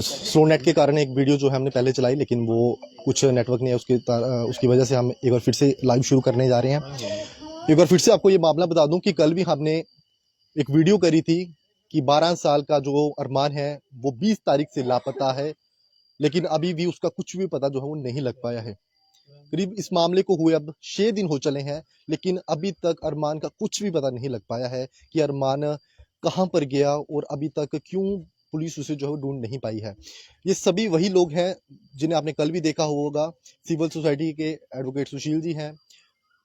Slow net के कारण एक वीडियो जो है हमने पहले चलाई, लेकिन वो कुछ नेटवर्क नहीं है उसकी वजह से हम एक बार फिर से लाइव शुरू करने जा रहे हैं। एक बार फिर से आपको ये मामला बता दूं कि कल भी हमने एक वीडियो करी थी कि 12 साल का जो अरमान है वो 20 तारीख से लापता है, लेकिन अभी भी उसका कुछ भी पता जो है वो नहीं लग पाया है। करीब इस मामले को हुए अब 6 दिन हो चले हैं, लेकिन अभी तक अरमान का कुछ भी पता नहीं लग पाया है कि अरमान कहाँ पर गया और अभी तक क्यों पुलिस उसे जो है ढूंढ नहीं पाई है। ये सभी वही लोग हैं जिन्हें आपने कल भी देखा होगा। सिविल सोसाइटी के एडवोकेट सुशील जी हैं,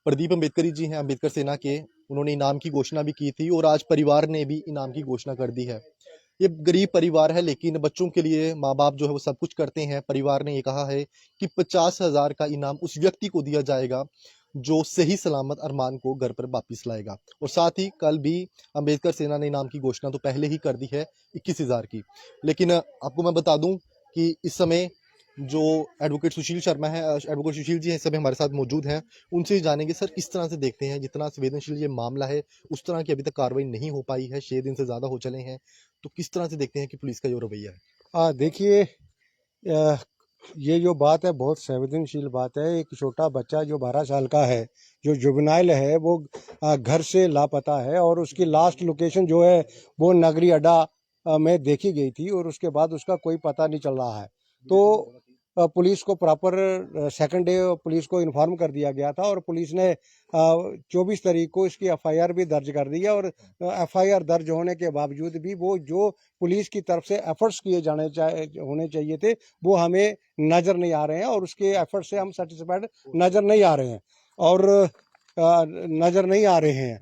प्रदीप अम्बेडकरी जी हैं अम्बेडकर सेना के, उन्होंने इनाम की घोषणा भी की थी और आज परिवार ने भी इनाम की घोषणा कर दी है। ये गरीब परिवार है, लेकिन बच्चों के लिए माँ बाप जो है वो सब कुछ करते हैं। परिवार ने ये कहा है कि 50,000 का इनाम उस व्यक्ति को दिया जाएगा जो सही सलामत अरमान को घर पर वापिस लाएगा। और साथ ही कल भी अम्बेडकर सेना ने इनाम की घोषणा तो पहले ही कर दी है 21,000 की। लेकिन आपको मैं बता दूं कि इस समय जो एडवोकेट सुशील शर्मा है, एडवोकेट सुशील जी हैं, इस समय हमारे साथ मौजूद हैं। उनसे जानेंगे सर किस तरह से देखते हैं, जितना संवेदनशील ये मामला है उस तरह की अभी तक कार्रवाई नहीं हो पाई है, 6 दिन से ज़्यादा हो चले हैं, तो किस तरह से देखते हैं कि पुलिस का जो रवैया है? देखिए, ये जो बात है बहुत संवेदनशील बात है। एक छोटा बच्चा जो 12 साल का है, जो जुवेनाइल है, वो घर से लापता है और उसकी लास्ट लोकेशन जो है वो नगरी अड्डा में देखी गई थी और उसके बाद उसका कोई पता नहीं चल रहा है। तो पुलिस को प्रॉपर सेकंड डे पुलिस को इन्फॉर्म कर दिया गया था और पुलिस ने 24 तारीख को इसकी एफआईआर भी दर्ज कर दी है। और एफआईआर दर्ज होने के बावजूद भी वो जो पुलिस की तरफ से एफर्ट्स किए होने चाहिए थे वो हमें नजर नहीं आ रहे हैं और उसके एफर्ट से हम सेटिस्फाइड नजर नहीं आ रहे हैं और नजर नहीं आ रहे हैं।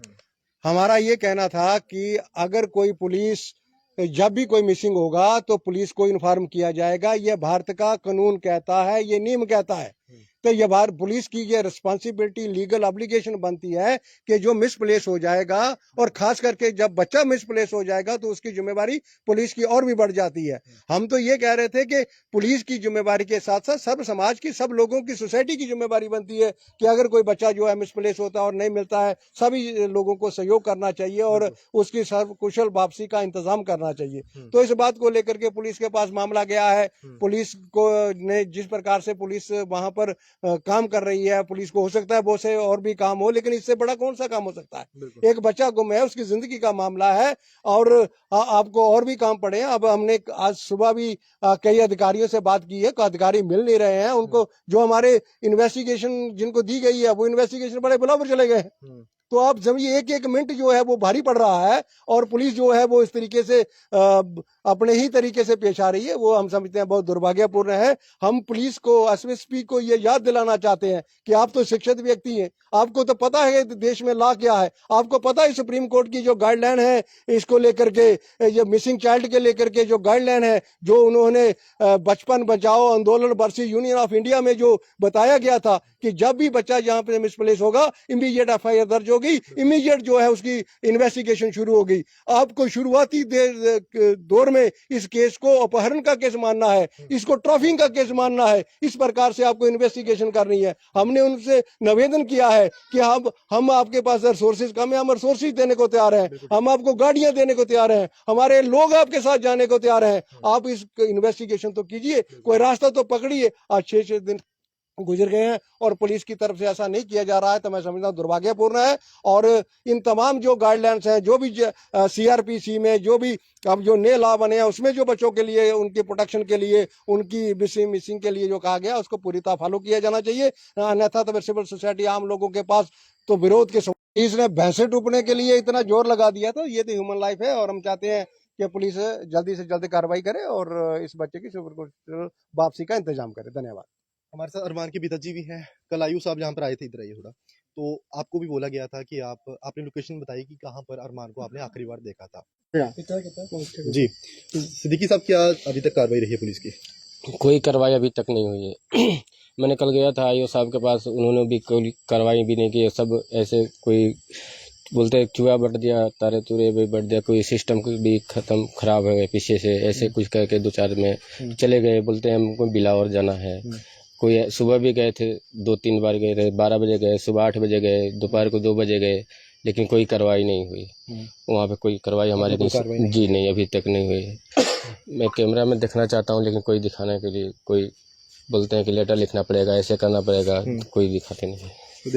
हमारा ये कहना था कि अगर कोई पुलिस जब भी कोई मिसिंग होगा तो पुलिस को इन्फॉर्म किया जाएगा। ये भारत का कानून कहता है, ये नियम कहता है। तो ये पुलिस की ये रिस्पॉन्सिबिलिटी, लीगल ऑब्लिगेशन बनती है कि जो मिसप्लेस हो जाएगा और खास करके जब बच्चा मिसप्लेस हो जाएगा तो उसकी जिम्मेवारी पुलिस की और भी बढ़ जाती है। हम तो ये कह रहे थे कि पुलिस की जिम्मेवारी के साथ साथ सब समाज की, सब लोगों की, सोसाइटी की जिम्मेवारी बनती है कि अगर कोई बच्चा जो है मिसप्लेस होता है और नहीं मिलता है, सभी लोगों को सहयोग करना चाहिए और उसकी सर्वकुशल वापसी का इंतजाम करना चाहिए। तो इस बात को लेकर के पुलिस के पास मामला गया है। पुलिस को ने जिस प्रकार से पुलिस वहां पर काम कर रही है, पुलिस को हो सकता है बहुत से और भी काम हो, लेकिन इससे बड़ा कौन सा काम हो सकता है? एक बच्चा गुम है, उसकी जिंदगी का मामला है और आपको और भी काम पड़े हैं। अब हमने आज सुबह भी कई अधिकारियों से बात की है, अधिकारी मिल नहीं रहे हैं उनको। जो हमारे इन्वेस्टिगेशन जिनको दी गई है वो इन्वेस्टिगेशन बड़े बुलावर चले गए। तो आप जब ये एक एक मिनट जो है वो भारी पड़ रहा है और पुलिस जो है वो इस तरीके से अपने ही तरीके से पेश आ रही है, वो हम समझते हैं बहुत दुर्भाग्यपूर्ण है। हम पुलिस को, एसएसपी को ये याद दिलाना चाहते हैं कि आप तो शिक्षित व्यक्ति हैं, आपको तो पता है देश में लॉ क्या है, आपको पता है सुप्रीम कोर्ट की जो गाइडलाइन है इसको लेकर के, ये मिसिंग चाइल्ड के लेकर के जो गाइडलाइन है, जो उन्होंने बचपन बचाओ आंदोलन वर्सेस यूनियन ऑफ इंडिया में जो बताया गया था कि जब भी बच्चा यहाँ पे मिसप्लेस होगा इमीडिएट एफआईआर दर्ज होगी, इमीडिएट जो है उसकी इन्वेस्टिगेशन शुरू होगी। आपको शुरुआती दौर में इस केस को अपहरण का केस मानना है, इसको ट्रैफिकिंग का केस मानना है, इस प्रकार से आपको इन्वेस्टिगेशन करनी है। हमने उनसे निवेदन किया है कि हम आपके पास रिसोर्सेज कम है, हम रिसोर्सेज देने को तैयार हैं, हम आपको गाड़ियां देने को तैयार हैं, हमारे लोग आपके साथ जाने को तैयार हैं। आप इस इन्वेस्टिगेशन तो कीजिए, कोई रास्ता तो पकड़िए। आज 6 दिन गुजर गए हैं और पुलिस की तरफ से ऐसा नहीं किया जा रहा है, तो मैं समझता हूं दुर्भाग्यपूर्ण है। और इन तमाम जो गाइडलाइंस हैं, जो भी सीआरपीसी में जो भी अब जो नए लॉ बने हैं उसमें जो बच्चों के लिए, उनकी प्रोटेक्शन के लिए, उनकी मिसिंग के लिए जो कहा गया उसको पूरी तरह फॉलो किया जाना चाहिए। अन्यथा तो सिविल सोसाइटी, आम लोगों के पास तो विरोध के इसने भैंसे टूटने के लिए इतना जोर लगा दिया, तो ये तो ह्यूमन लाइफ है और हम चाहते हैं कि पुलिस जल्दी से जल्दी कार्रवाई करे और इस बच्चे की वापसी का इंतजाम करे। धन्यवाद। हमारे साथ अरमान के पिताजी भी हैं। कल आयु साहब जहाँ पर आए थे, इधर आइए थोड़ा, तो आपको भी बोला गया था कि आपने लोकेशन बताई कि कहाँ पर अरमान को आपने आखिरी बार देखा था। जी सिद्दीकी साहब, क्या अभी तक कार्रवाई रही है पुलिस की? कोई कार्रवाई अभी तक नहीं हुई है। मैंने कल गया था आईओ साहब के पास, उन्होंने भी कोई कार्रवाई भी नहीं की। सब ऐसे कोई बोलते हैं चूहा बढ़ दिया, तारे तुरे भी बढ़ दिया, कोई सिस्टम भी खराब है पीछे से, ऐसे कुछ कह के 2-4 में चले गए। बोलते हैं हमको बिलावर जाना है। कोई सुबह भी गए थे, 2-3 बार गए थे, 12 बजे गए, सुबह 8 बजे गए, दोपहर को 2 बजे गए। लेकिन कोई कार्रवाई नहीं हुई। वहाँ पे कोई कार्रवाई हमारे कोई कार्रवाई नहीं जी नहीं, अभी तक नहीं हुई है। मैं कैमरा में देखना चाहता हूँ, लेकिन कोई दिखाने के लिए कोई बोलते हैं कि लेटर लिखना पड़ेगा, ऐसे करना पड़ेगा, कोई दिखाते नहीं है। तो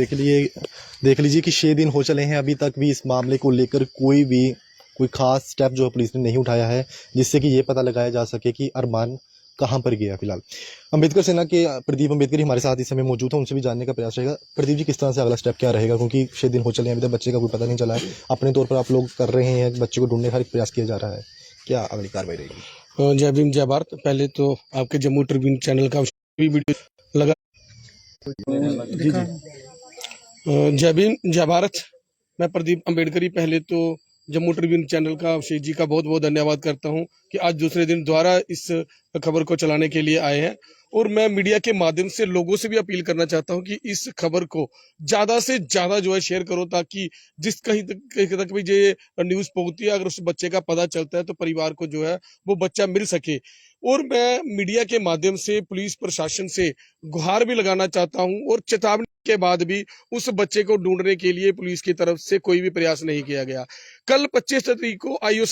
देख लीजिए कि 6 दिन हो चले हैं, अभी तक भी इस मामले को लेकर कोई खास स्टेप जो है पुलिस ने नहीं उठाया है, जिससे कि ये पता लगाया जा सके कि अरमान कहाँ पर गया। फिलहाल अम्बेडकर सेना के प्रदीप अम्बेडकर ही हमारे साथ इस समय मौजूद हैं, उनसे भी जानने का प्रयास रहेगा। प्रदीप जी, किस तरह से अगला स्टेप क्या रहेगा, क्योंकि 6 दिन हो चले हैं, अभी तक बच्चे का कोई पता नहीं चला है। अपने तौर पर आप लोग कर रहे हैं, बच्चे को ढूंढने का एक प्रयास किया जा रहा है, क्या अगली कार्रवाई रहेगी? जय भीम जय भारत। पहले तो आपके जम्मू ट्रिब्यून चैनल का भी वीडियो लगा। जय भीम जय भारत। मैं प्रदीप अम्बेडकरी पहले तो जम्मू ट्रिब्यून चैनल का अभिषेक जी का बहुत बहुत धन्यवाद करता हूं कि आज दूसरे दिन दोबारा इस खबर को चलाने के लिए आए हैं। और मैं मीडिया के माध्यम से लोगों से भी अपील करना चाहता हूं कि इस खबर को ज्यादा से ज्यादा जो है शेयर करो, ताकि जिस कहीं तक भी ये न्यूज पहुंचती है, अगर उस बच्चे का पता चलता है तो परिवार को जो है वो बच्चा मिल सके। और मैं मीडिया के माध्यम से पुलिस प्रशासन से गुहार भी लगाना चाहता हूं, और चेतावनी के बाद भी उस बच्चे को ढूंढने के लिए पुलिस की तरफ से कोई भी प्रयास नहीं किया गया। कल 25 तारीख को आईओ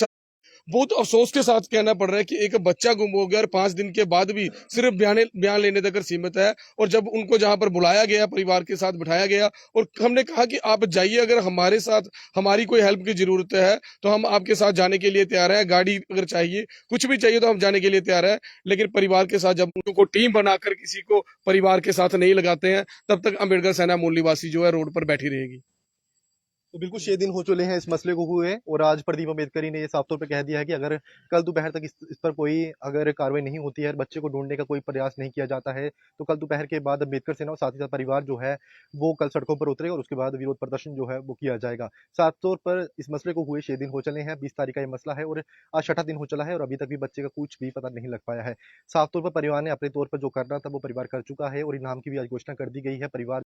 बहुत अफसोस के साथ कहना पड़ रहा है कि एक बच्चा गुम हो गया और 5 दिन के बाद भी सिर्फ बयान लेने तक सीमित है। और जब उनको जहां पर बुलाया गया, परिवार के साथ बिठाया गया और हमने कहा कि आप जाइए, अगर हमारे साथ हमारी कोई हेल्प की जरूरत है तो हम आपके साथ जाने के लिए तैयार है, गाड़ी अगर चाहिए, कुछ भी चाहिए तो हम जाने के लिए तैयार है। लेकिन परिवार के साथ जब उनको टीम बनाकर किसी को परिवार के साथ नहीं लगाते हैं, तब तक अम्बेडकर सेना मूल निवासी जो है रोड पर बैठी रहेगी। तो बिल्कुल 6 दिन हो चले हैं इस मसले को हुए, और आज प्रदीप अम्बेडकरी ने ये साफ तौर पे कह दिया है कि अगर कल दोपहर तक इस पर कोई अगर कार्रवाई नहीं होती है, बच्चे को ढूंढने का कोई प्रयास नहीं किया जाता है, तो कल दोपहर के बाद अम्बेडकर सेना और साथ ही साथ परिवार जो है वो कल सड़कों पर उतरेगा और उसके बाद विरोध प्रदर्शन जो है वो किया जाएगा। साफ तौर पर इस मसले को हुए 6 दिन हो चले हैं, 20 तारीख का ये मसला है और आज 6ठा दिन हो चला है और अभी तक भी बच्चे का कुछ भी पता नहीं लग पाया है। साफ तौर पर परिवार ने अपने तौर पर जो करना था वो परिवार कर चुका है और इनाम की भी आज घोषणा कर दी गई है। परिवार